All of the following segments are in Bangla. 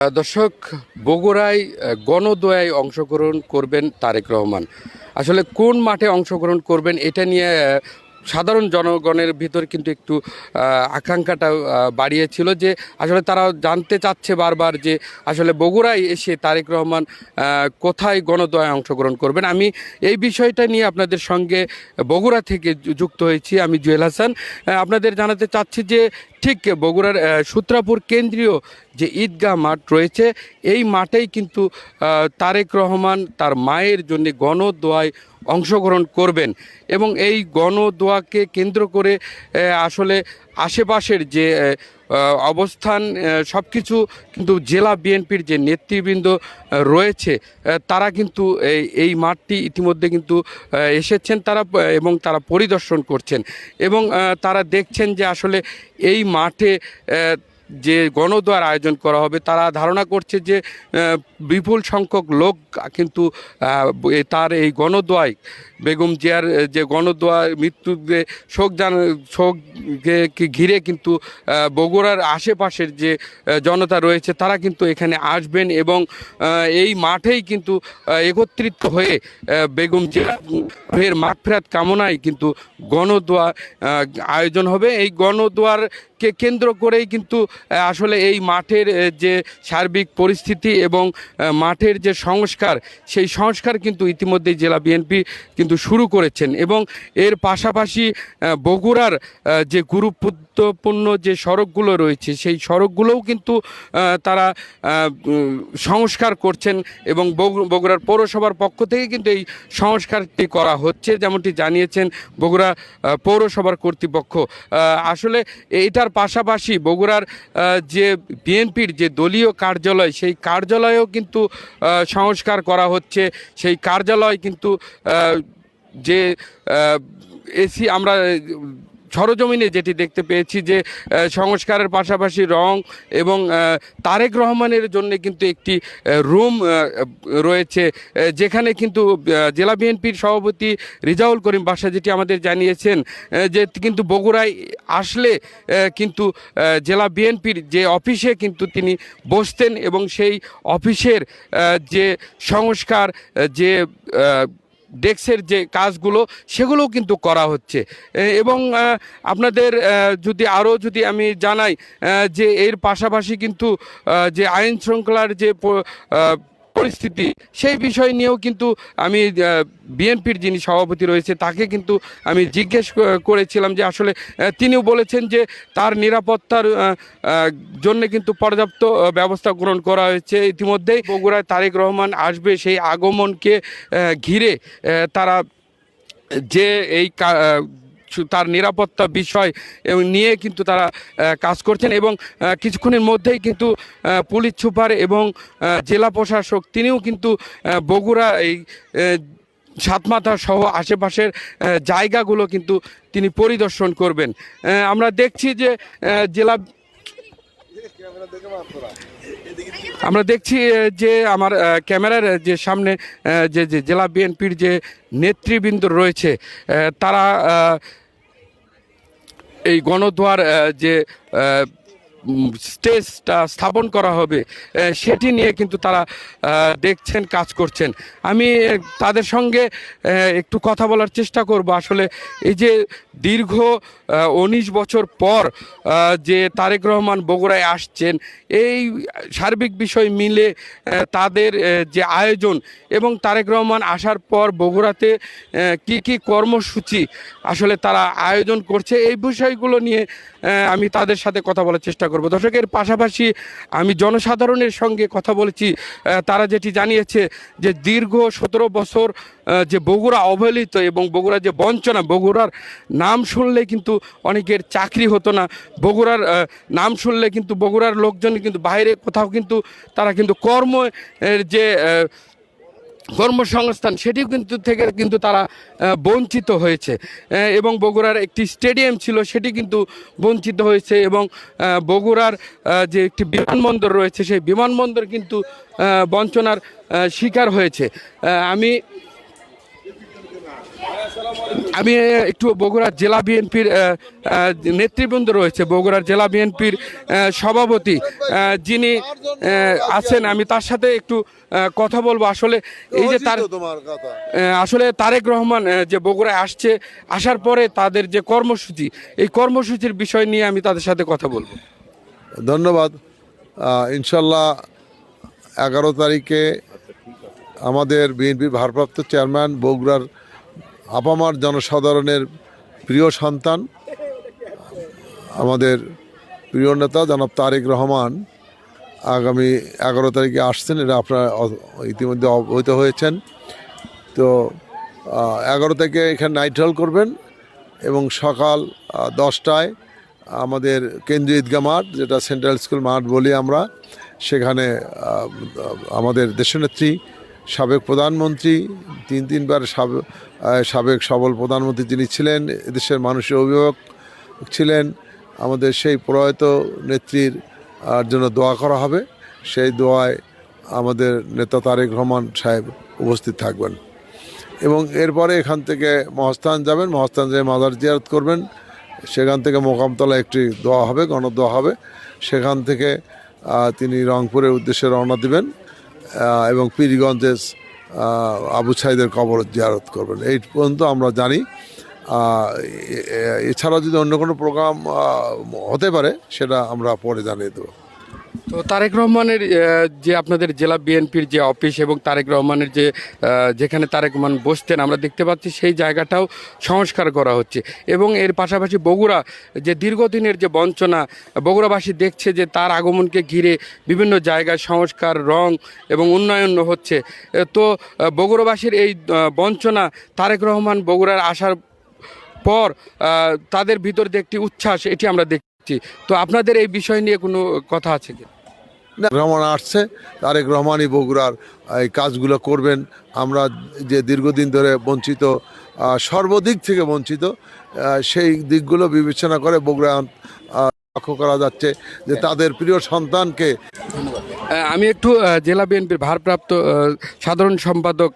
দর্শক, বগুড়ায় গণদোয়ায় অংশগ্রহণ করবেন তারেক রহমান। আসলে কোন মাঠে অংশগ্রহণ করবেন এটা নিয়ে সাধারণ জনগণের ভিতর কিন্তু একটু আকাঙ্ক্ষাটা বাড়িয়েছিল যে আসলে তারা জানতে চাচ্ছে বারবার যে আসলে বগুড়ায় এসে তারেক রহমান কোথায় গণদোয়ায় অংশগ্রহণ করবেন। আমি এই বিষয়টা নিয়ে আপনাদের সঙ্গে বগুড়া থেকে যুক্ত হয়েছি। আমি জুয়েল হাসান। আপনাদের জানাতে চাচ্ছি যে ঠিক বগুড়ার সূত্রাপুর কেন্দ্রীয় যে ঈদগাহ মাঠ রয়েছে এই মাঠেই কিন্তু তারেক রহমান তার মায়ের জন্য গণদোয়ায় অংশগ্রহণ করবেন এবং এই গণদোয়াকে কেন্দ্র করে আসলে আশেপাশের যে অবস্থান সব কিছু কিন্তু জেলা বিএনপির যে নেতৃবৃন্দ রয়েছে তারা কিন্তু এই মাঠটি ইতিমধ্যে কিন্তু এসেছেন তারা এবং তারা পরিদর্শন করছেন এবং তারা দেখছেন যে আসলে এই মাঠে যে গণদোয়ার আয়োজন করা হবে তারা ধারণা করছে যে বিপুল সংখ্যক লোক কিন্তু তার এই গণদোয়ায় বেগম জিয়ার যে গণদোয়া মৃত্যুতে শোককে ঘিরে কিন্তু বগুড়ার আশেপাশের যে জনতা রয়েছে তারা কিন্তু এখানে আসবেন এবং এই মাঠেই কিন্তু একত্রিত হয়ে বেগম জিয়ার মাগফিরাত কামনায় কিন্তু গণদোয়া আয়োজন হবে। এই গণদোয়ারকে কেন্দ্র করেই কিন্তু আসলে এই মাঠের যে সার্বিক পরিস্থিতি এবং মাঠের যে সংস্কার সেই সংস্কার কিন্তু ইতিমধ্যেই জেলা বিএনপি কিন্তু শুরু করেছেন এবং এর পাশাপাশি বগুড়ার যে গুরুত্বপূর্ণ যে সড়কগুলো রয়েছে সেই সড়কগুলোও কিন্তু তারা সংস্কার করছেন এবং বগুড়ার পৌরসভার পক্ষ থেকে কিন্তু এই সংস্কারটি করা হচ্ছে যেমনটি জানিয়েছেন বগুড়া পৌরসভার কর্তৃপক্ষ। আসলে এটার পাশাপাশি বগুড়ার যে বিএনপির যে দলীয় কার্যালয় সেই কার্যালয়েও কিন্তু সংস্কার করা হচ্ছে। সেই কার্যালয় কিন্তু যে এসি আমরা সরজমিনে যেটি দেখতে পেয়েছি যে সংস্কারের পাশাপাশি রং এবং তারেক রহমানের জন্য কিন্তু একটি রুম রয়েছে যেখানে কিন্তু জেলা বিএনপির সভাপতি রিজাউল করিম বাসা যেটি আমাদের জানিয়েছেন যে কিন্তু বগুড়ায় আসলে কিন্তু জেলা বিএনপির যে অফিসে কিন্তু তিনি বসতেন এবং সেই অফিসের যে সংস্কার যে ডেস্কের যে কাজগুলো সেগুলোও কিন্তু করা হচ্ছে এবং আপনাদের যদি আমি জানাই যে এর পাশাপাশি কিন্তু যে আইন শৃঙ্খলার যে পরিস্থিতি সেই বিষয় নিয়েও কিন্তু আমি বিএনপির যিনি সভাপতি রয়েছে তাকে কিন্তু আমি জিজ্ঞেস করেছিলাম যে আসলে তিনিও বলেছেন যে তার নিরাপত্তার জন্য কিন্তু পর্যাপ্ত ব্যবস্থা গ্রহণ করা হয়েছে। ইতিমধ্যেই বগুড়ায় তারেক রহমান আসবে সেই আগমনকে ঘিরে তারা যে এই তার নিরাপত্তা বিষয় নিয়ে কিন্তু তারা কাজ করছেন এবং কিছুক্ষণের মধ্যেই কিন্তু পুলিশ সুপার এবং জেলা প্রশাসক তিনিও কিন্তু বগুড়া এই সাতমাথা সহ আশেপাশের জায়গাগুলো কিন্তু তিনি পরিদর্শন করবেন। আমরা দেখছি যে আমরা দেখছি যে আমার ক্যামেরার যে সামনে যে জেলা বিএনপির যে নেতৃবৃন্দ রয়েছে তারা এই গণদোয়ার যে স্টেজটা স্থাপন করা হবে সেটি নিয়ে কিন্তু তারা দেখছেন কাজ করছেন। আমি তাদের সঙ্গে একটু কথা বলার চেষ্টা করব। আসলে এই যে দীর্ঘ 19 বছর পর যে তারেক রহমান বগুড়ায় আসছেন এই সার্বিক বিষয় মিলে তাদের যে আয়োজন এবং তারেক রহমান আসার পর বগুড়াতে কি কি কর্মসূচি আসলে তারা আয়োজন করছে এই বিষয়গুলো নিয়ে আমি তাদের সাথে কথা বলার চেষ্টা করব। দর্শকের পাশাপাশি আমি জনসাধারণের সঙ্গে কথা বলেছি, তারা যেটি জানিয়েছে যে দীর্ঘ 17 বছর যে বগুড়া অবহেলিত এবং বগুড়া যে বঞ্চনা, বগুড়ার নাম শুনলে কিন্তু অনেকের চাকরি হতো না, বগুড়ার নাম শুনলে কিন্তু বগুড়ার লোকজন কিন্তু বাইরে কোথাও কিন্তু তারা কিন্তু যে কর্মসংস্থান সেটিও কিন্তু তারা বঞ্চিত হয়েছে এবং বগুড়ার একটি স্টেডিয়াম ছিল সেটি কিন্তু বঞ্চিত হয়েছে এবং বগুড়ার যে একটি বিমানবন্দর রয়েছে সেই বিমানবন্দর কিন্তু বঞ্চনার শিকার হয়েছে। আমি আমি একটু বগুড়ার জেলা বিএনপির নেতৃবৃন্দ রয়েছে, বগুড়ার জেলা বিএনপির সভাপতি যিনি আছেন, আমি তার সাথে একটু কথা বলবো। আসলে এই যে আসলে তারেক রহমান যে বগুড়ায় আসার পরে তাদের যে কর্মসূচি, এই কর্মসূচির বিষয় নিয়ে আমি তাদের সাথে কথা বলবো। ধন্যবাদ। ইনশাল্লাহ 11 তারিখে আমাদের বিএনপির ভারপ্রাপ্ত চেয়ারম্যান, বগুড়ার আপামার জনসাধারণের প্রিয় সন্তান, আমাদের প্রিয় নেতা জনাব তারেক রহমান আগামী 11 তারিখে আসছেন। এটা আপনারা ইতিমধ্যে অবহিত হয়েছেন। তো 11 তারিখে এখানে নাইট হল করবেন এবং সকাল 10টায় আমাদের কেন্দ্রীয় ঈদগাহ মাঠ, যেটা সেন্ট্রাল স্কুল মাঠ বলি আমরা, সেখানে আমাদের দেশনেত্রী, সাবেক প্রধানমন্ত্রী, তিনবার সাবেক সবল প্রধানমন্ত্রী যিনি ছিলেন, এদেশের মানুষের অভিভাবক ছিলেন, আমাদের সেই প্রয়াত নেত্রীর জন্য দোয়া করা হবে। সেই দোয়ায় আমাদের নেতা তারেক রহমান সাহেব উপস্থিত থাকবেন এবং এরপরে এখান থেকে মহাস্থান যাবেন, মহাস্থান যেয়ে মাজার জিয়ারত করবেন। সেখান থেকে মোকামতলা একটি দোয়া হবে, গণদোয়া হবে। সেখান থেকে তিনি রংপুরের উদ্দেশ্যে রওনা দিবেন এবং পীরগঞ্জের আবু সাইদের কবর জিয়ারত করবেন। এই পর্যন্ত আমরা জানি। এছাড়া যদি অন্য কোনো প্রোগ্রাম হতে পারে সেটা আমরা পরে জানিয়ে দেবো। তো তারেক রহমানের যে আপনাদের জেলা বিএনপির যে অফিস এবং তারেক রহমানের যেখানে তারেক রহমান বসতেন আমরা দেখতে পাচ্ছি, সেই জায়গাটাও সংস্কার করা হচ্ছে এবং এর পাশাপাশি বগুড়া যে দীর্ঘদিনের যে বঞ্চনা, বগুড়াবাসী দেখছে যে তার আগমনকে ঘিরে বিভিন্ন জায়গায় সংস্কার, রং এবং উন্নয়ন হচ্ছে। তো বগুড়াবাসীর এই বঞ্চনা তারেক রহমান বগুড়ার আসার পর তাদের ভিতর যে একটি উচ্ছ্বাস, এটি আমরা দেখছি। তো আপনাদের এই বিষয় নিয়ে কোনো কথা আছে কি? রহমান আসছে, তারেক রহমানই বগুড়ার এই কাজগুলো করবেন। আমরা যে দীর্ঘদিন ধরে বঞ্চিত, সর্বদিক থেকে বঞ্চিত, সেই দিকগুলো বিবেচনা করে বগুড়া লক্ষ্য করা যাচ্ছে যে তাদের প্রিয় সন্তানকে। আমি একটু জেলা বিএনপির ভারপ্রাপ্ত সাধারণ সম্পাদক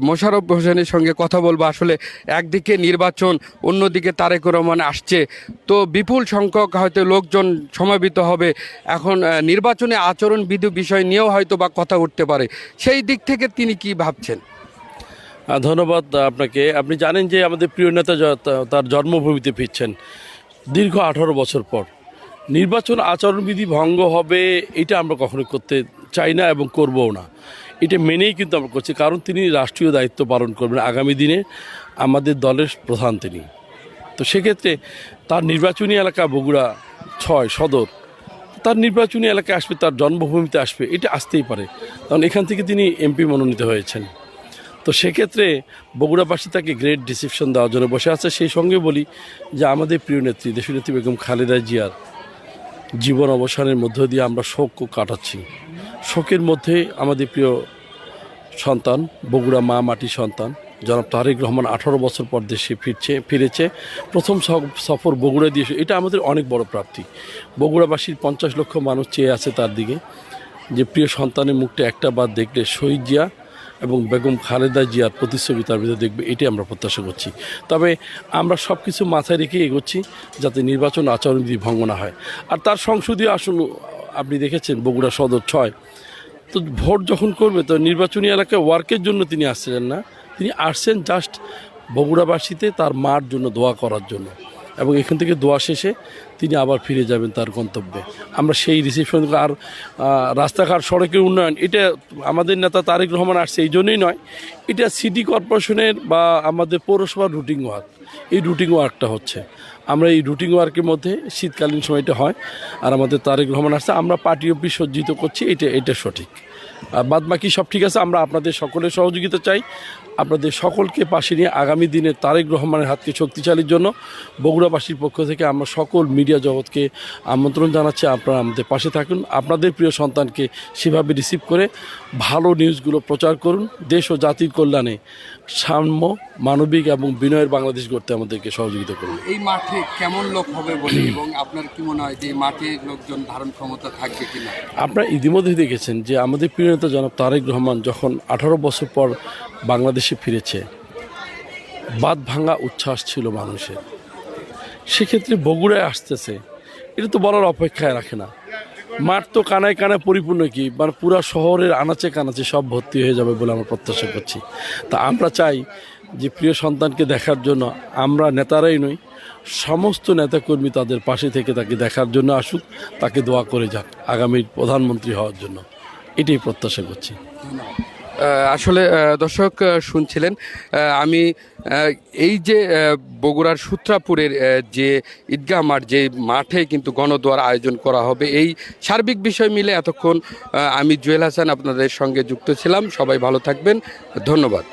মোশাররফ হোসেনের সঙ্গে কথা বলবো। আসলে একদিকে নির্বাচন, অন্যদিকে তারেক রহমান আসছে, তো বিপুল সংখ্যক হয়তো লোকজন সমাবেত হবে। এখন নির্বাচনে আচরণবিধি বিষয় নিয়েও হয়তো বা কথা উঠতে পারে, সেই দিক থেকে তিনি কি ভাবছেন? ধন্যবাদ আপনাকে। আপনি জানেন যে আমাদের প্রিয় নেতা তার জন্মভূমিতে ফিরছেন দীর্ঘ 18 বছর পর। নির্বাচন আচরণবিধি ভঙ্গ হবে এটা আমরা কখনো করতে চাই না এবং করবও না। এটা মেনেই কিন্তু আমরা করছি, কারণ তিনি রাষ্ট্রীয় দায়িত্ব পালন করবেন। আগামী দিনে আমাদের দলের প্রধান তিনি। তো সেক্ষেত্রে তার নির্বাচনী এলাকা বগুড়া 6 সদর, তার নির্বাচনী এলাকায় আসবে, তার জন্মভূমিতে আসবে, এটা আসতেই পারে, কারণ এখান থেকে তিনি এমপি মনোনীত হয়েছেন। তো সেক্ষেত্রে বগুড়াবাসী তাকে গ্রেট রিসিপশন দেওয়ার জন্য বসে আছে। সেই সঙ্গে বলি যে আমাদের প্রিয় নেত্রী দেশনেত্রী বেগম খালেদা জিয়ার জীবন অবসানের মধ্য দিয়ে আমরা শোক কাটাচ্ছি। শোকের মধ্যে আমাদের প্রিয় সন্তান, বগুড়া মা মাটির সন্তান জনাব তারেক রহমান 18 বছর পর দেশে ফিরেছে। প্রথম সফর বগুড়া দিয়ে, এটা আমাদের অনেক বড় প্রাপ্তি। বগুড়াবাসীর 50 লক্ষ মানুষ চেয়ে আছে তার দিকে, যে প্রিয় সন্তানের মুখটা একটা বার দেখলে শহীদ জিয়া এবং বেগম খালেদা জিয়ার প্রতিচ্ছবি তার ভিতরে দেখবে, এটাই আমরা প্রত্যাশা করছি। তবে আমরা সব কিছু মাথায় রেখে এগোচ্ছি যাতে নির্বাচন আচরণবিধি ভঙ্গ না হয়। আর তার সংসদীয় আসন আপনি দেখেছেন বগুড়া সদর 6, তো ভোট যখন করবে তো নির্বাচনী এলাকায় ওয়ার্কের জন্য তিনি আসছিলেন না, তিনি আসছেন জাস্ট বগুড়াবাসীতে তার মার জন্য দোয়া করার জন্য, এবং এখান থেকে দোয়া শেষে তিনি আবার ফিরে যাবেন তার গন্তব্যে। আমরা সেই রিসেপশন। আর রাস্তাঘাট, সড়কের উন্নয়ন, এটা আমাদের নেতা তারেক রহমান আসছে এই জন্যই নয়, এটা সিটি কর্পোরেশনের বা আমাদের পৌরসভার রুটিন ওয়ার্ক। এই রুটিন ওয়ার্কটা হচ্ছে, আমরা এই রুটিন ওয়ার্কের মধ্যে শীতকালীন সময়টা হয়, আর আমাদের তারেক রহমান আসছে, আমরা পার্টি অফিস সজ্জিত করছি, এটা সঠিক। আর বাদ বাকি সব ঠিক আছে। আমরা আপনাদের সকলের সহযোগিতা চাই, আপনাদের সকলকে পাশে নিয়ে আগামী দিনে তারেক রহমানের হাতকে শক্তিশালীর জন্য বগুড়াবাসীর পক্ষ থেকে আমরা সকল মিডিয়া জগৎকে আমন্ত্রণ জানাচ্ছি, আপনারা আমাদের পাশে থাকুন। আপনাদের প্রিয় সন্তানকে সেভাবে রিসিভ করে ভালো নিউজগুলো প্রচার করুন। দেশ ও জাতির কল্যাণে সাম্য, মানবিক এবং বিনয়ের বাংলাদেশ গড়তে আমাদেরকে সহযোগিতা করুন। এই মাঠে কেমন লোক হবে বলে এবং আপনার কি মনে হয় যে এই মাঠে লোকজন ধারণ ক্ষমতা থাকবে কিনা? আপনারা ইতিমধ্যে দেখেছেন যে আমাদের প্রিয় নেতা জনাব তারেক রহমান যখন 18 বছর পর বাংলাদেশে ফিরেছে, বাঁধ ভাঙা উচ্ছ্বাস ছিল মানুষের। সেক্ষেত্রে বগুড়ায় আসতেছে, এটা তো বলার অপেক্ষায় রাখে না। মাঠ তো কানায় কানায় পরিপূর্ণ, কি মানে পুরা শহরের আনাচে কানাচে সব ভর্তি হয়ে যাবে বলে আমরা প্রত্যাশা করছি। তা আমরা চাই যে প্রিয় সন্তানকে দেখার জন্য আমরা নেতারাই নই, সমস্ত নেতাকর্মী তাদের পাশে থেকে তাকে দেখার জন্য আসুক, তাকে দোয়া করে যাক আগামীর প্রধানমন্ত্রী হওয়ার জন্য, এটাই প্রত্যাশা করছি। আসলে দর্শক শুনছিলেন, আমি এই যে বগুড়ার সূত্রাপুরের যে ঈদগাহ মাঠ, যে মাঠে কিন্তু গণদোয়ার আয়োজন করা হবে, এই সার্বিক বিষয় মিলে এতক্ষণ আমি জুয়েল হাসান আপনাদের সঙ্গে যুক্ত ছিলাম। সবাই ভালো থাকবেন, ধন্যবাদ।